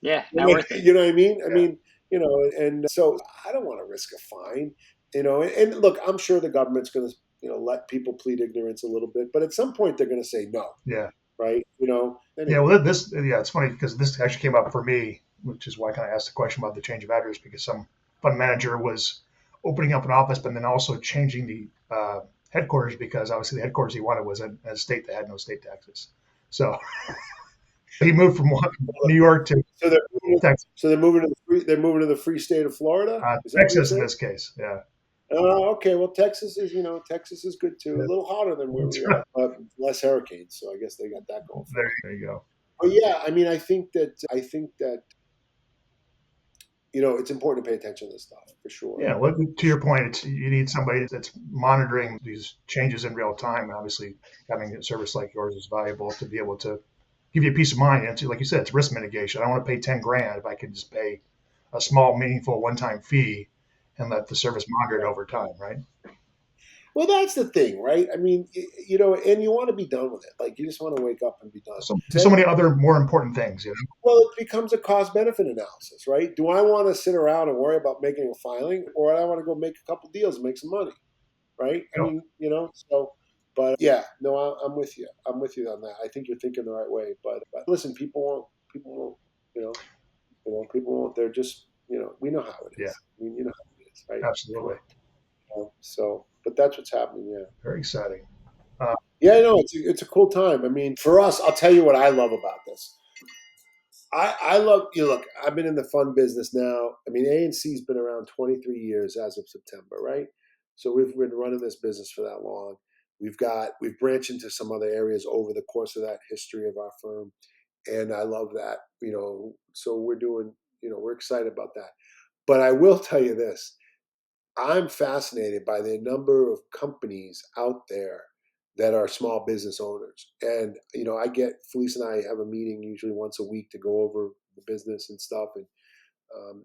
Yeah. Not worth it. You know what I mean? Yeah. I mean, and so I don't want to risk a fine. And look, I'm sure the government's going to let people plead ignorance a little bit, but at some point they're going to say no. Yeah. Right. Yeah. Well, it's funny because this actually came up for me, which is why I kind of asked the question about the change of address, because some fund manager was opening up an office, but then also changing the headquarters, because obviously the headquarters he wanted was in a state that had no state taxes. So he moved from New York to so they're moving, Texas. so they're moving to the free state of Florida. Is that Texas in this case. Yeah. Okay. Well, Texas is good too. Yeah. A little hotter than where we are, but less hurricanes. So I guess they got that going for them. There you go. But yeah, I mean, I think that it's important to pay attention to this stuff for sure. Yeah, well, to your point, you need somebody that's monitoring these changes in real time. And obviously, having a service like yours is valuable to be able to give you peace of mind. And like you said, it's risk mitigation. I don't want to pay 10 grand if I can just pay a small, meaningful one-time fee and let the service monitor it over time, right? Well, that's the thing, right? I mean, and you want to be done with it. Like you just want to wake up and be done. So many other more important things, Well, it becomes a cost-benefit analysis, right? Do I want to sit around and worry about making a filing, or do I want to go make a couple deals and make some money, right? I mean, so. But yeah, no, I'm with you. I'm with you on that. I think you're thinking the right way. But listen, people won't, people won't. They're just, we know how it is. Yeah. I mean, you know how it is, right? Absolutely. So, but that's what's happening. Yeah. Very exciting. Yeah, I know it's a cool time. I mean, for us, I'll tell you what I love about this. I love look. I've been in the fund business now. I mean, A&C's been around 23 years as of September, right? So we've been running this business for that long. We've branched into some other areas over the course of that history of our firm, and I love that. So we're doing. We're excited about that. But I will tell you this: I'm fascinated by the number of companies out there that are small business owners. And, Felice and I have a meeting usually once a week to go over the business and stuff. And, um,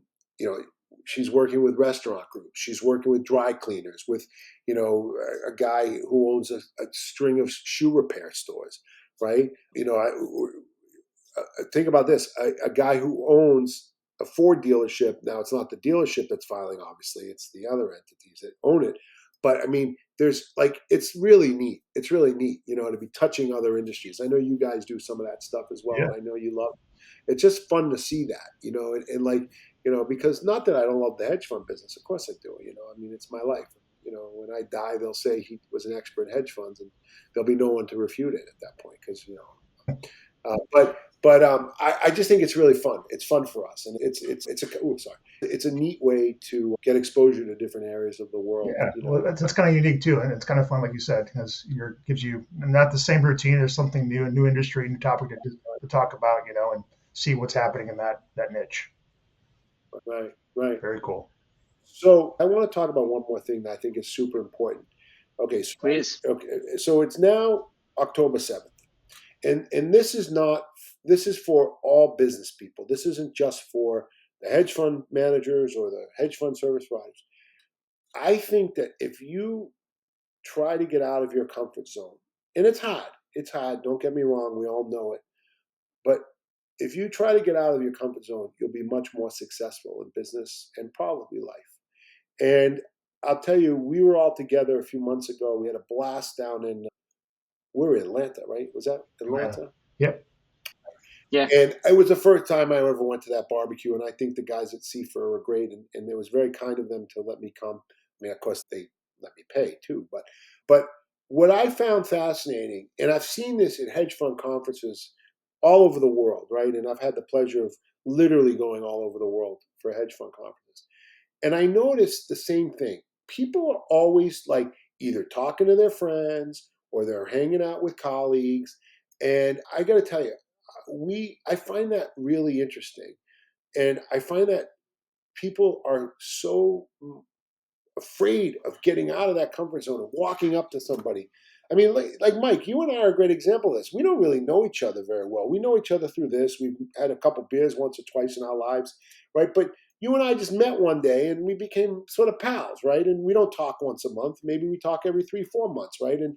she's working with restaurant groups. She's working with dry cleaners, with, a guy who owns a string of shoe repair stores, right? Think about this, a guy who owns a Ford dealership. Now, it's not the dealership that's filing, obviously, it's the other entities that own it. But I mean, it's really neat. It's really neat, to be touching other industries. I know you guys do some of that stuff as well. Yeah. And I know you love it. It's just fun to see that, and like, because not that I don't love the hedge fund business. Of course I do. I mean, it's my life. when I die, they'll say he was an expert in hedge funds, and there'll be no one to refute it at that point because I just think it's really fun. It's fun for us, and it's a neat way to get exposure to different areas of the world. Yeah, well, that's kind of unique too, and it's kind of fun, like you said, because you're gives you not the same routine. There's something new, a new industry, new topic to talk about, and see what's happening in that niche. Right, right. Very cool. So I want to talk about one more thing that I think is super important. Okay, so Please. it's now October 7th, and this is for all business people. This isn't just for the hedge fund managers or the hedge fund service providers. I think that if you try to get out of your comfort zone, and it's hard. Don't get me wrong. We all know it, but if you try to get out of your comfort zone, you'll be much more successful in business and probably life. And I'll tell you, we were all together a few months ago. We had a blast down in, we were in Atlanta, right? Was that Atlanta. Atlanta? Yep. Yeah. And it was the first time I ever went to that barbecue. And I think the guys at Seafer were great. And it was very kind of them to let me come. I mean, of course, they let me pay too. But what I found fascinating, and I've seen this at hedge fund conferences all over the world, right? And I've had the pleasure of literally going all over the world for hedge fund conferences. And I noticed the same thing. People are always like either talking to their friends or they're hanging out with colleagues. And I got to tell you, I find that really interesting. And I find that people are so afraid of getting out of that comfort zone and walking up to somebody. I mean, like Mike, you and I are a great example of this. We don't really know each other very well. We know each other through this. We've had a couple beers once or twice in our lives, right? But you and I just met one day and we became sort of pals, right? And we don't talk once a month. Maybe we talk every 3-4 months, right? And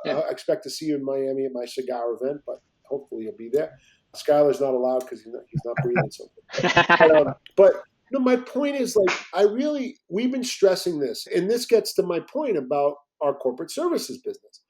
Yeah. I expect to see you in Miami at my cigar event, but hopefully you'll be there. Skylar's not allowed because he's not breathing so good. But no, my point is we've been stressing this, and this gets to my point about our corporate services business.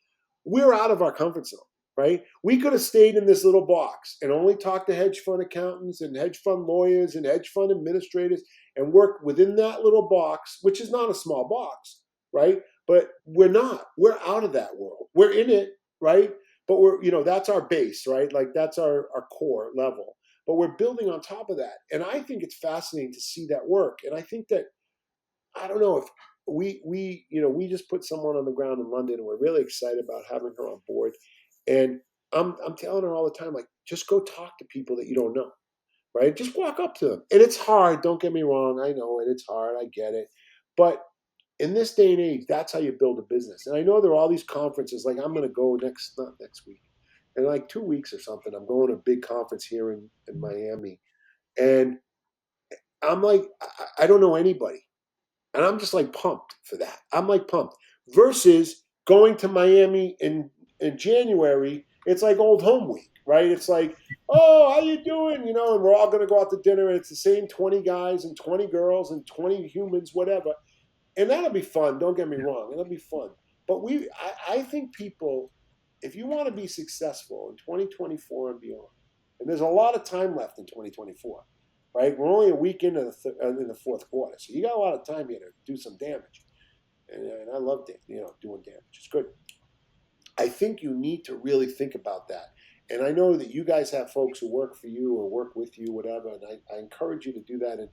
We're out of our comfort zone, right? We could have stayed in this little box and only talked to hedge fund accountants and hedge fund lawyers and hedge fund administrators and worked within that little box, which is not a small box, right? But we're not. We're out of that world. We're in it, right? But that's our base, right? Like that's our core level, but we're building on top of that. And I think it's fascinating to see that work. And I think that, I don't know if we just put someone on the ground in London and we're really excited about having her on board. And I'm telling her all the time, like, just go talk to people that you don't know, right? Just walk up to them. And it's hard. Don't get me wrong. I know it. It's hard. I get it. But in this day and age, that's how you build a business. And I know there are all these conferences, like I'm going to go not next week, in like 2 weeks or something. I'm going to a big conference here in Miami. And I'm like, I don't know anybody. And I'm just like pumped for that. I'm like pumped. Versus going to Miami in January, it's like old home week, right? It's like, oh, how you doing? And we're all going to go out to dinner and it's the same 20 guys and 20 girls and 20 humans, whatever. And that'll be fun. Don't get me wrong. It'll be fun. But I think people, if you want to be successful in 2024 and beyond, and there's a lot of time left in 2024, right? We're only a week into in the fourth quarter, so you got a lot of time here to do some damage. And I love doing damage. It's good. I think you need to really think about that. And I know that you guys have folks who work for you or work with you, whatever. And I encourage you to do that. And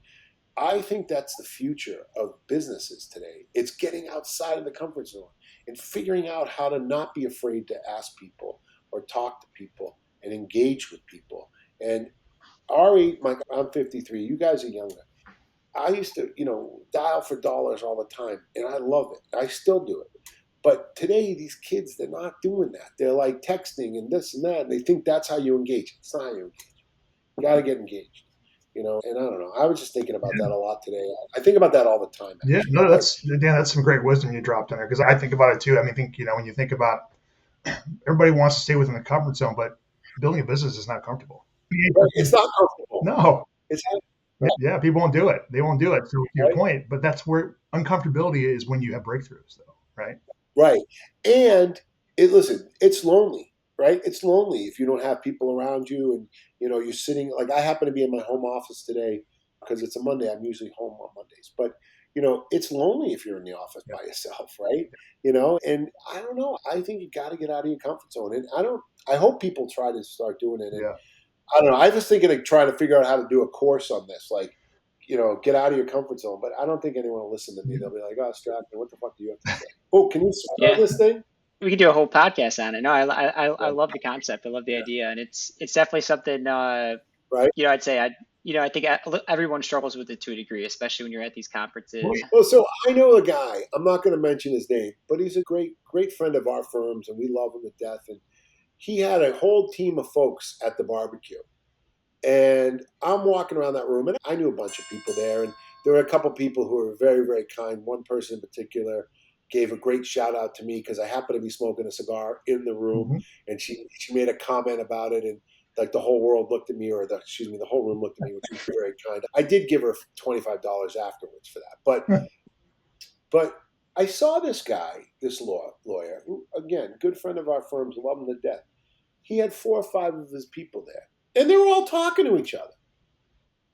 I think that's the future of businesses today. It's getting outside of the comfort zone and figuring out how to not be afraid to ask people or talk to people and engage with people. And Mike, I'm 53. You guys are younger. I used to, dial for dollars all the time, and I love it. I still do it. But today, these kids, they're not doing that. They're like texting and this and that, and they think that's how you engage. It's not how you engage. You got to get engaged. And I don't know. I was just thinking about that a lot today. I think about that all the time. Yeah, Actually. no, that's some great wisdom you dropped in there because I think about it too. I mean, when you think about everybody wants to stay within the comfort zone, but building a business is not comfortable. It's not comfortable. No. It's Yeah, people won't do it. They won't do it. So to your right. point, but that's where uncomfortability is when you have breakthroughs, though, right? Right. And listen, it's lonely, right? It's lonely if you don't have people around you and, you're sitting, like I happen to be in my home office today because it's a Monday. I'm usually home on Mondays. But, it's lonely if you're in the office by yourself, right? And I don't know. I think you got to get out of your comfort zone. And I hope people try to start doing it. And Yeah. I don't know. I was thinking of trying to figure out how to do a course on this, like, get out of your comfort zone. But I don't think anyone will listen to me. They'll be like, "Oh, Strachman, what the fuck do you have to say?" Oh, can you spell Yeah, this thing? we could do a whole podcast on it. No, I Yeah, love the concept. I love the yeah, idea, and it's definitely something. right. I'd say I think everyone struggles with it to a degree, especially when you're at these conferences. Well, so I know a guy. I'm not going to mention his name, but he's a great, great friend of our firm's, and we love him to death. And he had a whole team of folks at the barbecue. And I'm walking around that room, and I knew a bunch of people there. And there were a couple people who were very, very kind. One person in particular gave a great shout out to me because I happened to be smoking a cigar in the room, Mm-hmm. and she made a comment about it, and like the whole world looked at me, or the whole room looked at me, which was very kind. I did give her $25 afterwards for that, but I saw this guy, this lawyer, who, again, good friend of our firm's, love him to death. He had 4 or 5 of his people there, and they were all talking to each other.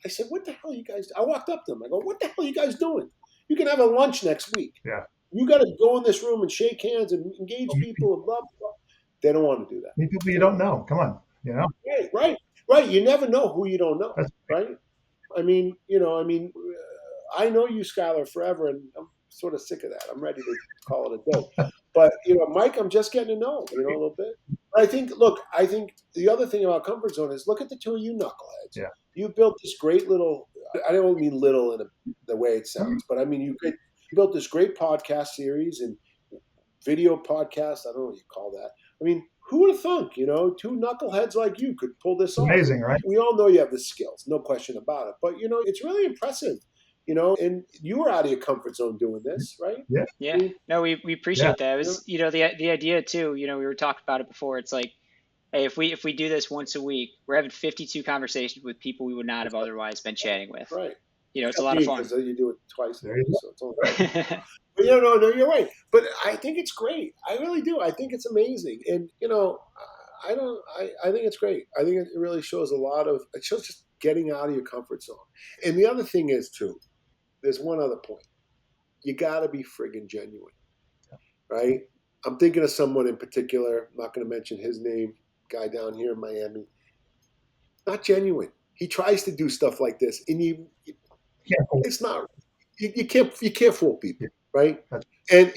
I said, "What the hell are you guys?" I walked up to them. I go, "What the hell are you guys doing? You can have a lunch next week. Yeah. You got to go in this room and shake hands and engage people and blah, blah, blah." They don't want to do that. Meet people you don't know. Come on. Right. You never know who you don't know, That's right? I mean, I know you, Skylar, forever, and I'm sort of sick of that. I'm ready to call it a day. But Mike, I'm just getting to know a little bit. But I think the other thing about comfort zone is look at the two of you knuckleheads. Yeah. You built this great little. I don't mean little in the way it sounds, but I mean you built this great podcast series and video podcast. I don't know what you call that. I mean, who would have thunk, two knuckleheads like you could pull this off? amazing, right? We all know you have the skills, no question about it. But, it's really impressive, and you were out of your comfort zone doing this, right? Yeah. Yeah, no, we appreciate that. It was, the idea too. We were talking about it before. It's like, hey, if we do this once a week, we're having 52 conversations with people we would not have otherwise been chatting with. Right. It's a lot of fun. Because you do it twice a There week, you go. so it's all right. But no, you're right. But I think it's great. I really do. I think it's amazing. And I think it's great. I think it really shows it shows just getting out of your comfort zone. And the other thing is too, there's one other point. You gotta be friggin' genuine. Right? I'm thinking of someone in particular, I'm not gonna mention his name, guy down here in Miami. Not genuine. He tries to do stuff like this, and it's not. You can't fool people, right? And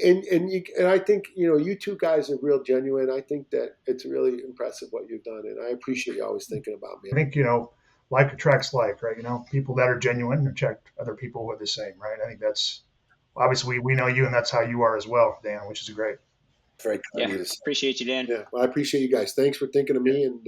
I think you two guys are real genuine. I think that it's really impressive what you've done, and I appreciate you always thinking about me. I think like attracts like, right? People that are genuine attract other people who are the same, right? I think that's obviously we know you, and that's how you are as well, Dan, which is great. Very kind of Yeah, you to say. appreciate you, Dan. Yeah, well, I appreciate you guys. Thanks for thinking of me, and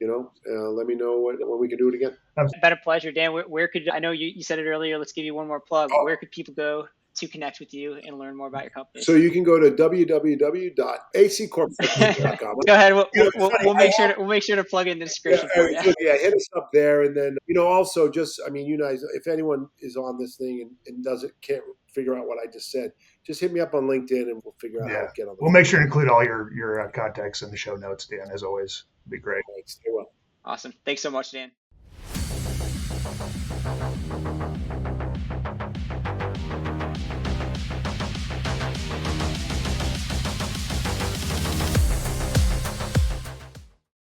let me know when we can do it again. It's been a pleasure, Dan. Where could I know you said it earlier? Let's give you one more plug. Oh. Where could people go to connect with you and learn more about your company? So you can go to www.accorporate.com. Go ahead. We'll make sure to plug in the description for you. Yeah, hit us up there, and then also just if anyone is on this thing and can't figure out what I just said, just hit me up on LinkedIn and we'll figure out how to get on. We'll make sure to include all your contacts in the show notes, Dan. As always, it'd be great. All right, stay well. Awesome. Thanks so much, Dan.